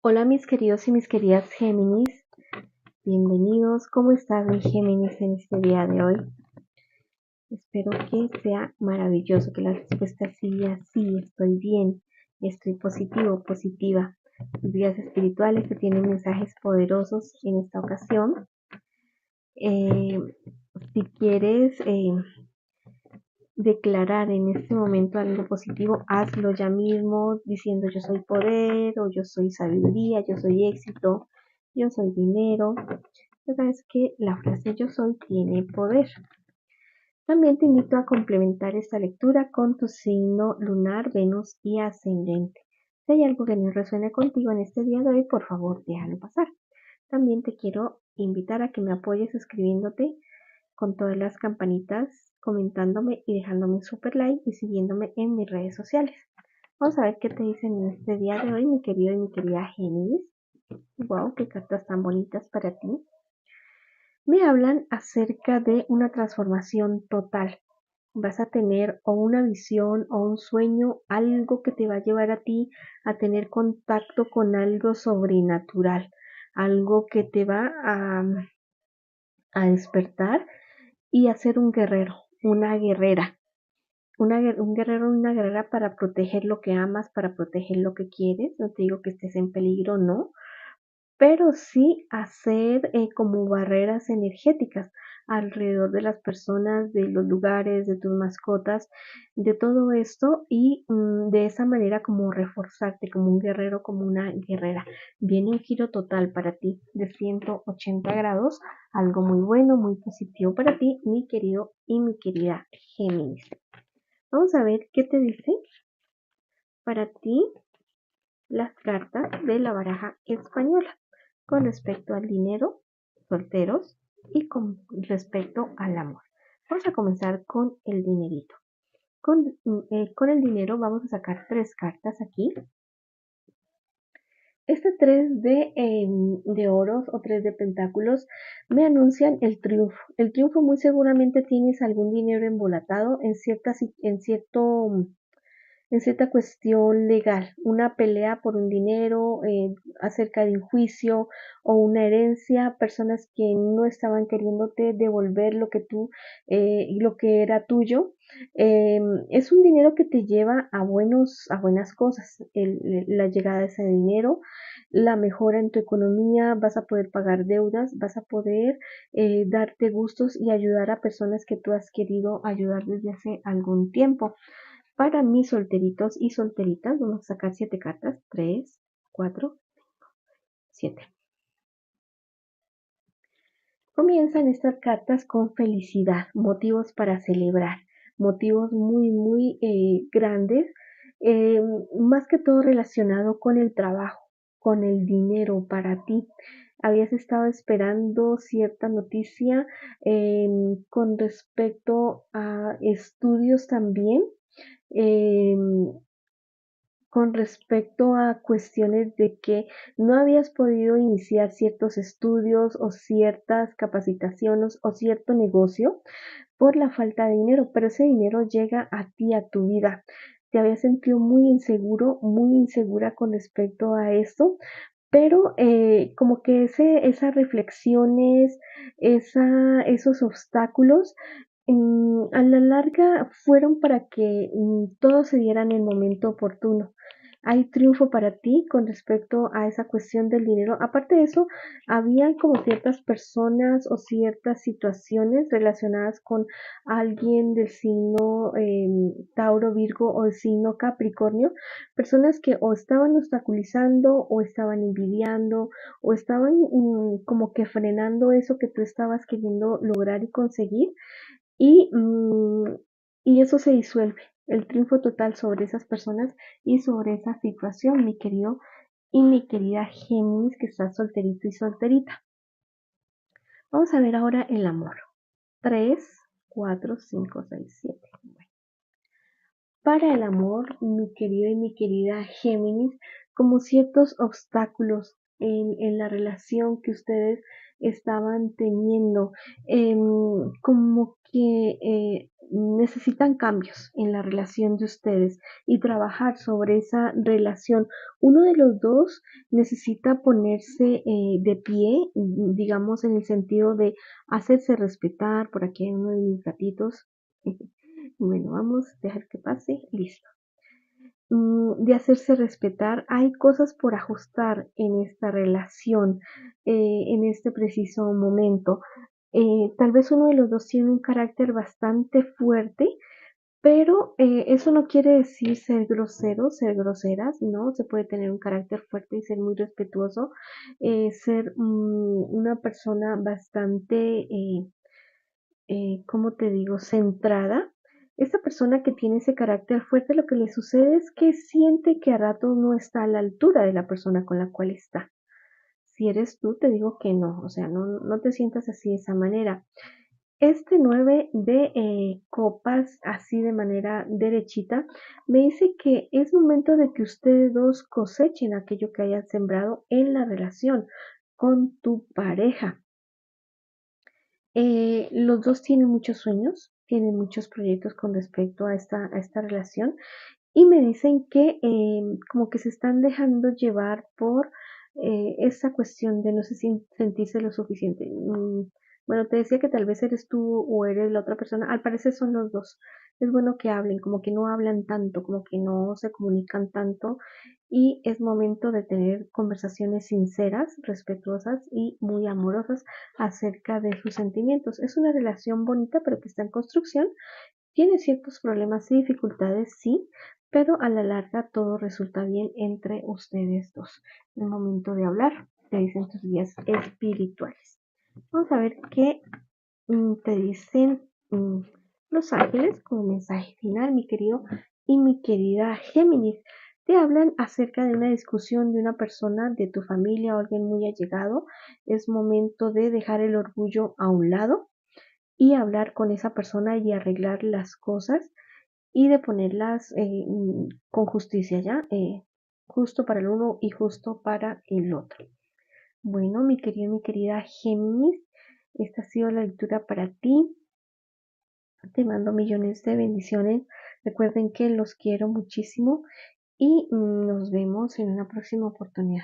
Hola mis queridos y mis queridas Géminis, bienvenidos. ¿Cómo estás mi Géminis en este día de hoy? Espero que sea maravilloso, que la respuesta sea sí, estoy bien, estoy positivo, positiva. Tus guías espirituales te tienen mensajes poderosos en esta ocasión. Eh, si quieres declarar en este momento algo positivo, hazlo ya mismo diciendo yo soy poder o yo soy sabiduría, yo soy éxito, yo soy dinero. Ya sabes que la frase yo soy tiene poder. También te invito a complementar esta lectura con tu signo lunar, Venus y ascendente. Si hay algo que no resuene contigo en este día de hoy, por favor déjalo pasar. También te quiero invitar a que me apoyes escribiéndote con todas las campanitas, comentándome y dejándome un super like y siguiéndome en mis redes sociales. Vamos a ver qué te dicen en este día de hoy, mi querido y mi querida Géminis. Wow, qué cartas tan bonitas para ti. Me hablan acerca de una transformación total. Vas a tener o una visión o un sueño, algo que te va a llevar a ti a tener contacto con algo sobrenatural, algo que te va a despertar y a ser un guerrero, una guerrera. Un guerrero, una guerrera para proteger lo que amas, para proteger lo que quieres. No te digo que estés en peligro, no, pero sí hacer como barreras energéticas alrededor de las personas, de los lugares, de tus mascotas, de todo esto y de esa manera como reforzarte como un guerrero, como una guerrera. Viene un giro total para ti de 180 grados, algo muy bueno, muy positivo para ti, mi querido y mi querida Géminis. Vamos a ver qué te dice para ti las cartas de la baraja española con respecto al dinero, solteros y con respecto al amor. Vamos a comenzar con el dinerito. Con el dinero vamos a sacar tres cartas aquí. Este 3 de oros o 3 de pentáculos me anuncian el triunfo. El triunfo muy seguramente tienes algún dinero embolatado en cierta cuestión legal, una pelea por un dinero, acerca de un juicio o una herencia, personas que no estaban queriéndote devolver lo que era tuyo. Es un dinero que te lleva a buenas cosas, la llegada de ese dinero, la mejora en tu economía, vas a poder pagar deudas, vas a poder darte gustos y ayudar a personas que tú has querido ayudar desde hace algún tiempo. Para mis solteritos y solteritas, vamos a sacar 7 cartas. 3, 4, 7. Comienzan estas cartas con felicidad, motivos para celebrar, motivos muy grandes, eh, más que todo relacionado con el trabajo, con el dinero para ti. Habías estado esperando cierta noticia con respecto a estudios también. Eh, con respecto a cuestiones de que no habías podido iniciar ciertos estudios o ciertas capacitaciones o cierto negocio por la falta de dinero, pero ese dinero llega a ti, a tu vida. Te habías sentido muy inseguro, muy insegura con respecto a esto, pero como que esas reflexiones, esos obstáculos, a la larga fueron para que todo se diera en el momento oportuno. Hay triunfo para ti con respecto a esa cuestión del dinero. Aparte de eso, había como ciertas personas o ciertas situaciones relacionadas con alguien del signo Tauro, Virgo o del signo Capricornio, personas que o estaban obstaculizando o estaban envidiando o estaban como que frenando eso que tú estabas queriendo lograr y conseguir y, y eso se disuelve, el triunfo total sobre esas personas y sobre esa situación, mi querido y mi querida Géminis que está solterito y solterita. Vamos a ver ahora el amor. 3, 4, 5, 6, 7. Para el amor, mi querido y mi querida Géminis, como ciertos obstáculos en la relación que ustedes estaban teniendo, como que necesitan cambios en la relación de ustedes y trabajar sobre esa relación. Uno de los dos necesita ponerse de pie, digamos en el sentido de hacerse respetar. Por aquí hay uno de mis gatitos. Bueno, vamos a dejar que pase. Listo. De hacerse respetar. Hay cosas por ajustar en esta relación, en este preciso momento. Tal vez uno de los dos tiene un carácter bastante fuerte, pero eso no quiere decir ser grosero, ser groseras, ¿no? Se puede tener un carácter fuerte y ser muy respetuoso, ser una persona bastante, ¿cómo te digo?, centrada. Esta persona que tiene ese carácter fuerte, lo que le sucede es que siente que a rato no está a la altura de la persona con la cual está. Si eres tú, te digo que no, o sea, no te sientas así de esa manera. Este 9 de copas, así de manera derechita, me dice que es momento de que ustedes dos cosechen aquello que hayan sembrado en la relación con tu pareja. Los dos tienen muchos sueños, tienen muchos proyectos con respecto a esta relación y me dicen que como que se están dejando llevar por esa cuestión de no sé si sentirse lo suficiente. Bueno, te decía que tal vez eres tú o eres la otra persona. Al parecer son los dos. Es bueno que hablen, como que no hablan tanto, como que no se comunican tanto y es momento de tener conversaciones sinceras, respetuosas y muy amorosas acerca de sus sentimientos. Es una relación bonita, pero que está en construcción. Tiene ciertos problemas y dificultades, sí, pero a la larga todo resulta bien entre ustedes dos. En el momento de hablar, te dicen tus guías espirituales. Vamos a ver qué te dicen los ángeles como mensaje final, mi querido y mi querida Géminis. Te hablan acerca de una discusión de una persona de tu familia o alguien muy allegado. Es momento de dejar el orgullo a un lado y hablar con esa persona y arreglar las cosas y de ponerlas con justicia, ¿ya? Justo para el uno y justo para el otro. Bueno, mi querido, mi querida Géminis, esta ha sido la lectura para ti. Te mando millones de bendiciones. Recuerden que los quiero muchísimo y nos vemos en una próxima oportunidad.